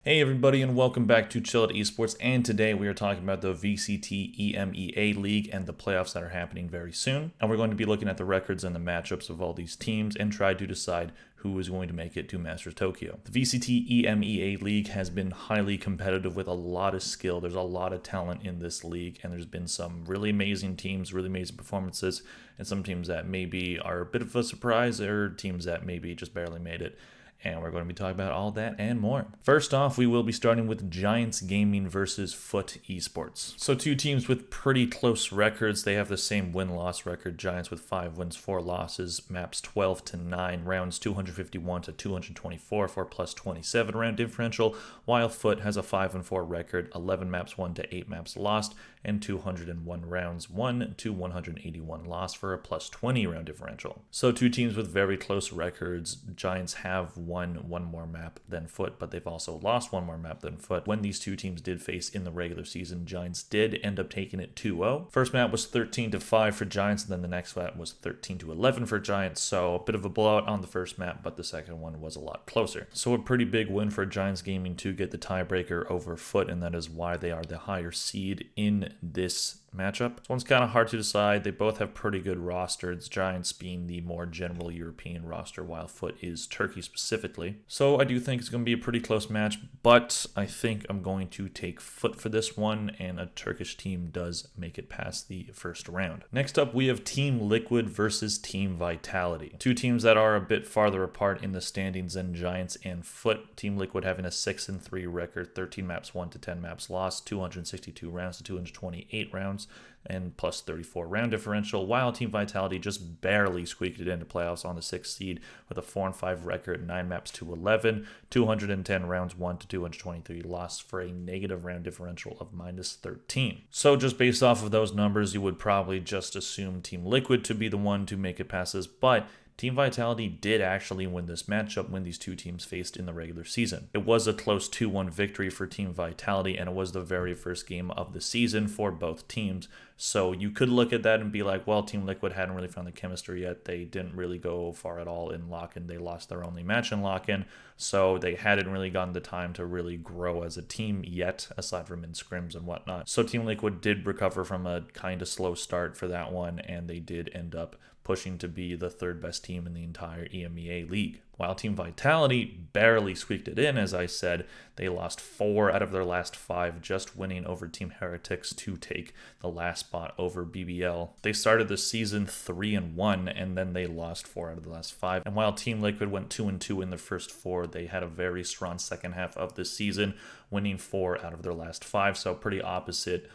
Hey everybody, and welcome back to FUT Esports, and today we are talking about the VCT EMEA League and the playoffs that are happening very soon. And we're going to be looking at the records and the matchups of all these teams and try to decide who is going to make it to Masters Tokyo. The VCT EMEA League has been highly competitive with a lot of skill. There's a lot of talent in this league, and there's been some really amazing teams, really amazing performances, and some teams that maybe are a bit of a surprise, or teams that maybe just barely made it. And we're going to be talking about all that and more. First off, we will be starting with Giants Gaming versus FUT Esports. So two teams with pretty close records. They have the same win-loss record. Giants with 5 wins, 4 losses, maps 12-9, rounds 251 to 224 for plus 27 round differential, while FUT has a 5-4 record, 11 maps won to 8 maps lost, and 201 rounds won to 181 lost for a plus 20 round differential. So two teams with very close records. Giants have won one more map than FUT, but they've also lost one more map than FUT. When these two teams did face in the regular season, Giants did end up taking it 2-0. First map was 13-5 for Giants, and then the next map was 13-11 for Giants, so a bit of a blowout on the first map, but the second one was a lot closer. So a pretty big win for Giants Gaming to get the tiebreaker over FUT, and that is why they are the higher seed in this matchup. This one's kind of hard to decide. They both have pretty good rosters, Giants being the more general European roster, while FUT is Turkey specifically. So I do think it's going to be a pretty close match, but I think I'm going to take FUT for this one, and a Turkish team does make it past the first round. Next up, we have Team Liquid versus Team Vitality. Two teams that are a bit farther apart in the standings than Giants and FUT. Team Liquid having a 6-3 record, 13 maps won to 10 maps lost, 262 rounds to 228 rounds, and plus 34 round differential, while Team Vitality just barely squeaked it into playoffs on the 6th seed with a 4-5 record, 9 maps to 11, 210 rounds won to 223 lost for a negative round differential of minus 13. So just based off of those numbers, you would probably just assume Team Liquid to be the one to make it past this, but Team Vitality did actually win this matchup when these two teams faced in the regular season. It was a close 2-1 victory for Team Vitality, and it was the very first game of the season for both teams. So you could look at that and be like, well, Team Liquid hadn't really found the chemistry yet. They didn't really go far at all in lock-in. They lost their only match in lock-in, so they hadn't really gotten the time to really grow as a team yet, aside from in scrims and whatnot. So Team Liquid did recover from a kind of slow start for that one, and they did end up pushing to be the third best team in the entire EMEA league. While Team Vitality barely squeaked it in, as I said, they lost 4 out of their last 5, just winning over Team Heretics to take the last spot over BBL. They started the season 3-1, and then they lost 4 out of the last 5. And while Team Liquid went 2-2 in the first 4, they had a very strong second half of the season, winning 4 out of their last 5, so pretty opposite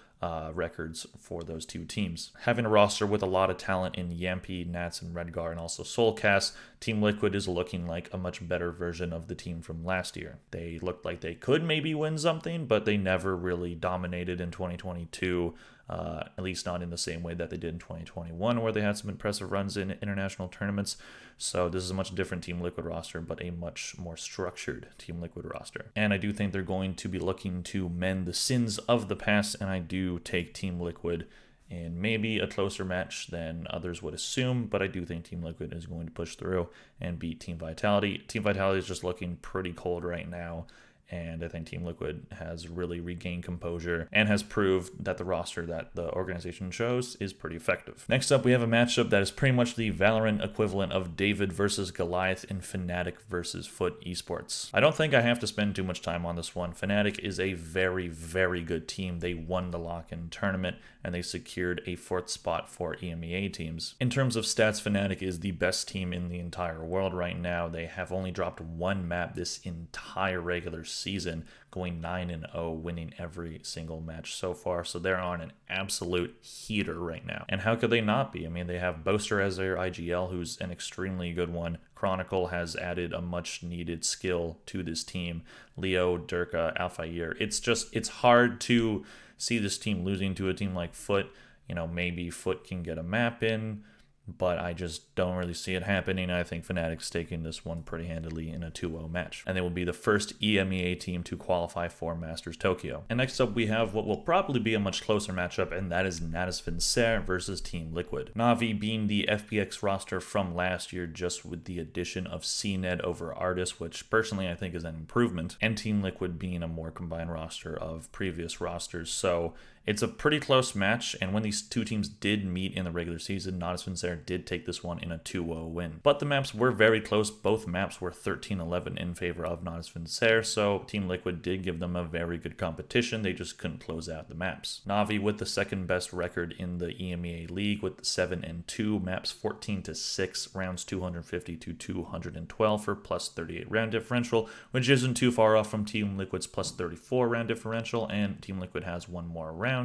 records for those two teams. Having a roster with a lot of talent in Yampi, Nats, and Redgar, and also Soulcast, Team Liquid is looking like a much better version of the team from last year. They looked like they could maybe win something, but they never really dominated in 2022, at least not in the same way that they did in 2021, where they had some impressive runs in international tournaments. So this is a much different Team Liquid roster, but a much more structured Team Liquid roster. And I do think they're going to be looking to mend the sins of the past, and I do take Team Liquid in maybe a closer match than others would assume, but I do think Team Liquid is going to push through and beat Team Vitality. Team Vitality is just looking pretty cold right now, and I think Team Liquid has really regained composure and has proved that the roster that the organization chose is pretty effective. Next up, we have a matchup that is pretty much the Valorant equivalent of David versus Goliath in Fnatic versus FUT Esports. I don't think I have to spend too much time on this one. Fnatic is a very, very good team. They won the lock-in tournament, and they secured a 4th spot for EMEA teams. In terms of stats, Fnatic is the best team in the entire world right now. They have only dropped 1 map this entire regular season, going 9-0, winning every single match so far. So they're on an absolute heater right now. And how could they not be? I mean, they have Boaster as their IGL, who's an extremely good one. Chronicle has added a much needed skill to this team. Leo, Durka, Alphair. It's hard to see this team losing to a team like FUT. You know, maybe FUT can get a map in. but I just don't really see it happening. I think Fnatic's taking this one pretty handily in a 2-0 match, and they will be the first EMEA team to qualify for Masters Tokyo. And next up, we have what will probably be a much closer matchup, and that is NAVI versus Team Liquid. NAVI being the FPX roster from last year, just with the addition of CNED over Artis, which personally I think is an improvement, and Team Liquid being a more combined roster of previous rosters. So it's a pretty close match, and when these two teams did meet in the regular season, NAVI did take this one in a 2-0 win. But the maps were very close. Both maps were 13-11 in favor of NAVI, so Team Liquid did give them a very good competition. They just couldn't close out the maps. NAVI with the second best record in the EMEA League with 7-2, maps 14-6, rounds 250 to 212 for plus 38 round differential, which isn't too far off from Team Liquid's plus 34 round differential, and Team Liquid has one more round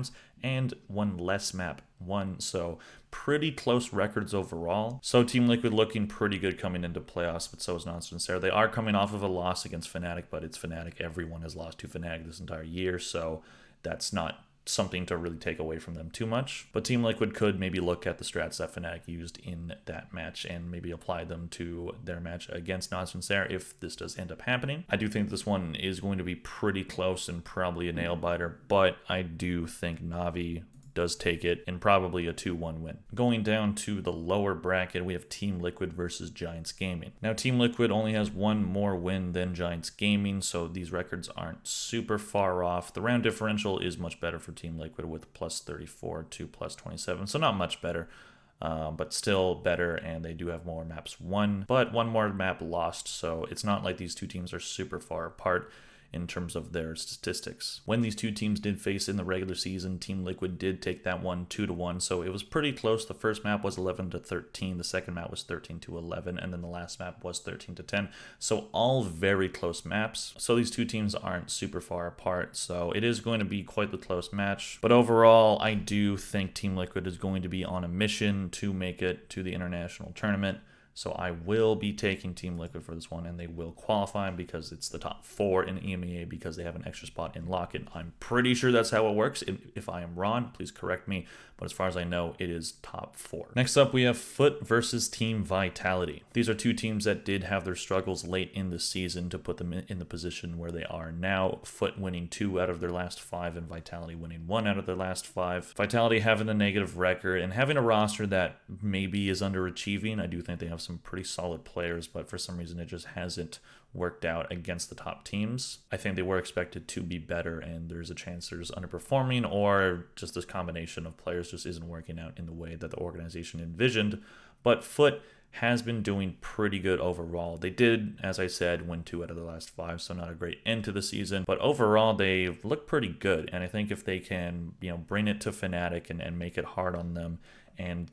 and one less map won, so pretty close records overall. So Team Liquid looking pretty good coming into playoffs, but so is NAVI. They are coming off of a loss against Fnatic, but it's Fnatic. Everyone has lost to Fnatic this entire year, so that's not something to really take away from them too much. But Team Liquid could maybe look at the strats that Fnatic used in that match and maybe apply them to their match against NAVI if this does end up happening. I do think this one is going to be pretty close and probably a nail biter, but I do think NAVI does take it in probably a 2-1 win. Going down to the lower bracket, we have Team Liquid versus Giants Gaming. Now, Team Liquid only has one more win than Giants Gaming, so these records aren't super far off. The round differential is much better for Team Liquid with plus 34 to plus 27, so not much better. But still better, and they do have more maps won, but one more map lost, so it's not like these two teams are super far apart in terms of their statistics. When these two teams did face in the regular season, Team Liquid did take that one 2-1, so it was pretty close. The first map was 11-13, the second map was 13-11, and then the last map was 13-10, so all very close maps. So these two teams aren't super far apart, so it is going to be quite the close match. But overall, I do think Team Liquid is going to be on a mission to make it to the international tournament. So I will be taking Team Liquid for this one, and they will qualify because it's the top 4 in EMEA because they have an extra spot in Lock-In. I'm pretty sure that's how it works. If I am wrong, please correct me. But as far as I know, it is top 4. Next up, we have FUT versus Team Vitality. These are two teams that did have their struggles late in the season to put them in the position where they are now. FUT winning 2 out of their last 5 and Vitality winning 1 out of their last 5. Vitality having a negative record and having a roster that maybe is underachieving. I do think they have some pretty solid players, but for some reason it just hasn't worked out against the top teams. I think they were expected to be better, and there's a chance they're just underperforming, or just this combination of players just isn't working out in the way that the organization envisioned. But FUT has been doing pretty good overall. They did, as I said, win 2 out of the last 5, so not a great end to the season, but overall they look pretty good. And I think if they can, bring it to Fnatic and make it hard on them, and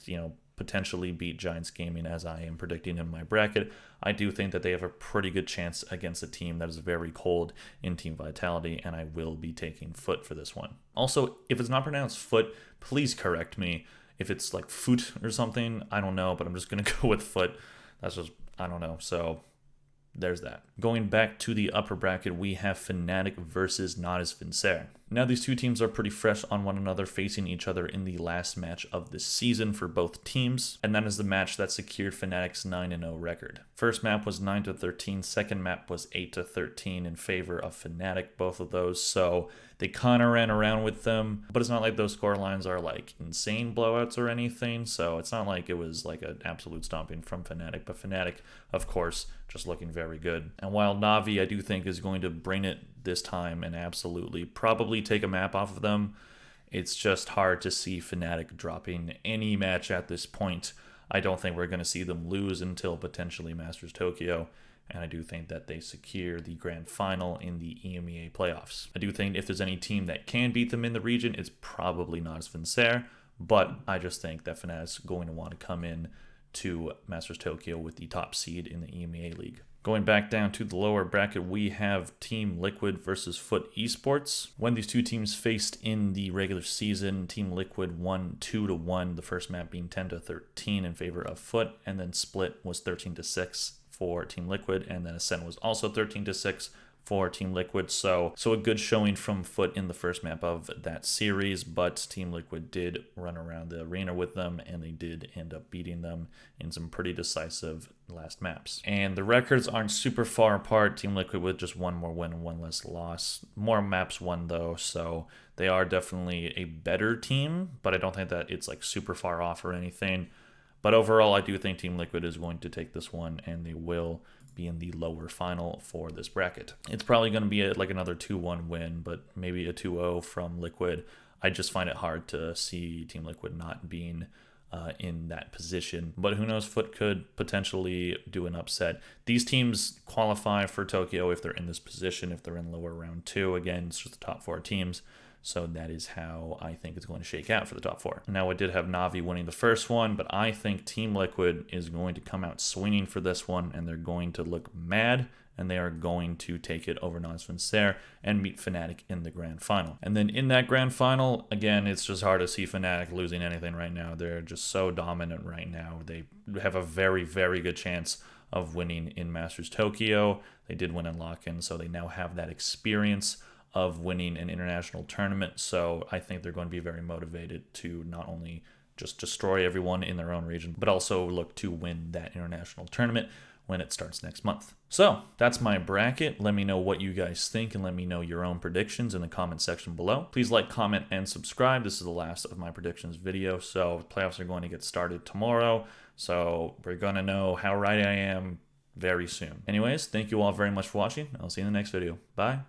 potentially beat Giants Gaming as I am predicting in my bracket, I do think that they have a pretty good chance against a team that is very cold in Team Vitality, and I will be taking FUT for this one. Also, if it's not pronounced FUT, please correct me. If it's like FUT or something, I don't know, but I'm just going to go with FUT. That's just, I don't know. So there's that. Going back to the upper bracket, we have Fnatic versus NAVI. Now, these two teams are pretty fresh on one another, facing each other in the last match of the season for both teams, and that is the match that secured Fnatic's 9-0 record. First map was 9-13, second map was 8-13 in favor of Fnatic, both of those, so they kind of ran around with them, but it's not like those score lines are like insane blowouts or anything, so it's not like it was like an absolute stomping from Fnatic, but Fnatic, of course, just looking very good. And while NAVI, I do think, is going to bring it this time and absolutely probably take a map off of them, it's just hard to see Fnatic dropping any match at this point. I don't think we're going to see them lose until potentially Masters Tokyo, and I do think that they secure the grand final in the EMEA Playoffs. I do think if there's any team that can beat them in the region, it's probably NAVI, but I just think that Fnatic's going to want to come in to Masters Tokyo with the top seed in the EMEA League. Going back down to the lower bracket, we have Team Liquid versus FUT Esports. When these two teams faced in the regular season, Team Liquid won 2-1, the first map being 10-13 in favor of FUT, and then split was 13-6 for Team Liquid, and then Ascent was also 13-6 for Team Liquid. So a good showing from FUT in the first map of that series, but Team Liquid did run around the arena with them, and they did end up beating them in some pretty decisive last maps. And the records aren't super far apart. Team Liquid with just one more win and one less loss. More maps won though, so they are definitely a better team, but I don't think that it's like super far off or anything. But overall, I do think Team Liquid is going to take this one, and they will be in the lower final for this bracket. It's probably going to be like another 2-1 win, but maybe a 2-0 from Liquid. I just find it hard to see Team Liquid not being in that position. But who knows, FUT could potentially do an upset. These teams qualify for Tokyo if they're in this position, if they're in lower round 2. Again, it's just the top 4 teams. So that is how I think it's going to shake out for the top 4. Now, I did have NAVI winning the first one, but I think Team Liquid is going to come out swinging for this one, and they're going to look mad, and they are going to take it over NAVI and meet Fnatic in the grand final. And then in that grand final, again, it's just hard to see Fnatic losing anything right now. They're just so dominant right now. They have a very, very good chance of winning in Masters Tokyo. They did win in lock-in, so they now have that experience of winning an international tournament. So I think they're going to be very motivated to not only just destroy everyone in their own region, but also look to win that international tournament when it starts next month. So that's my bracket. Let me know what you guys think, and let me know your own predictions in the comment section below. Please like, comment, and subscribe. This is the last of my predictions video. So playoffs are going to get started tomorrow. So we're going to know how right I am very soon. Anyways, thank you all very much for watching. I'll see you in the next video. Bye.